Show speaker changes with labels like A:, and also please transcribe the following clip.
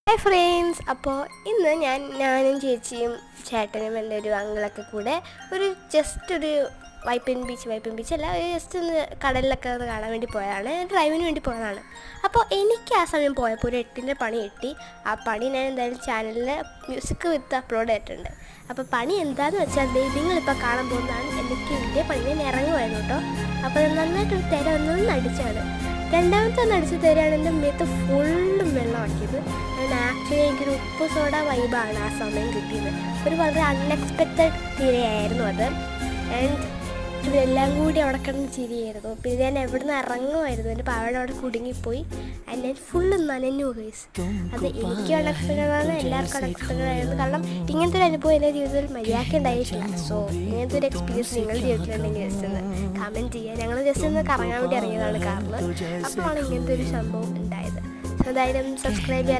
A: Hi friends, അപ്പോൾ ഇന്ന് ഞാനും ചേച്ചിയും ചേട്ടനും എൻ്റെ ഒരു അങ്കിളൊക്കെ കൂടെ ജസ്റ്റ് ഒരു വൈപ്പിൻ ബീച്ച് അല്ല, ജസ്റ്റ് ഒന്ന് കടലിലൊക്കെ ഒന്ന് കാണാൻ വേണ്ടി പോയതാണ്, ഡ്രൈവിന് വേണ്ടി പോയതാണ്. അപ്പോൾ എനിക്ക് ആ സമയം പോയപ്പോൾ ഒരു 8ൻ്റെ പണി കിട്ടി. ആ പണി ഞാൻ എന്തായാലും ചാനലിൽ മ്യൂസിക് വിത്ത് അപ്ലോഡ് ചെയ്തിട്ടുണ്ട്. അപ്പോൾ പണി എന്താണെന്ന് വെച്ചാൽ നിങ്ങളിപ്പോൾ കാണാൻ പോകുന്നതാണ്. എനിക്ക് വലിയ പണി ഞാൻ ഇറങ്ങുമായിരുന്നു കേട്ടോ. അപ്പോൾ നന്നായിട്ടൊരു തിര ഒന്നും അടിച്ചാണ്. രണ്ടാമത്തെ ഒന്ന് അടിച്ച് തരികയാണ് എൻ്റെ മേത്ത് ഫുള്ളും വെള്ളമാക്കിയത്. ആക്ച്വലി എനിക്കൊരു ഉപ്പ് സോഡ വൈബാണ് ആ സമയം കിട്ടിയത്. വളരെ അൺഎക്സ്പെക്റ്റഡ് തിരയായിരുന്നു അത്. ആൻഡ് ഇവരെല്ലാം കൂടി അവിടെ കിടന്ന് ചിരിയായിരുന്നു. പിന്നെ ഞാൻ എവിടെ നിന്ന് ഇറങ്ങുമായിരുന്നു, എൻ്റെ പാവയുടെ അവിടെ കുടുങ്ങിപ്പോയി. ആൻഡ് ഞാൻ ഫുള്ള് നനഞ്ഞു ഗൈസ്. അത് എനിക്ക് അൺഎക്സ്പെക്റ്റഡാണ്, എല്ലാവർക്കും അൺഎക്സ്പെക്റ്റഡായിരുന്നു. കാരണം ഇങ്ങനത്തെ ഒരു അനുഭവം എൻ്റെ ജീവിതത്തിൽ മര്യാദയ്ക്ക് ഉണ്ടായിട്ടില്ല. സോ ഇങ്ങനത്തെ ഒരു എക്സ്പീരിയൻസ് നിങ്ങളുടെ ജീവിതത്തിലുണ്ടെങ്കിൽ ജസ്റ്റ് ഒന്ന് കമൻറ്റ് ചെയ്യുക. ഞങ്ങൾ ജസ്റ്റ് ഒന്ന് കറങ്ങാൻ വേണ്ടി ഇറങ്ങിയതാണ് കാറിൽ. അപ്പോഴാണ് ഇങ്ങനത്തെ ഒരു സംഭവം ഉണ്ടായത്. സോ എന്തായാലും സബ്സ്ക്രൈബ് ചെയ്യാൻ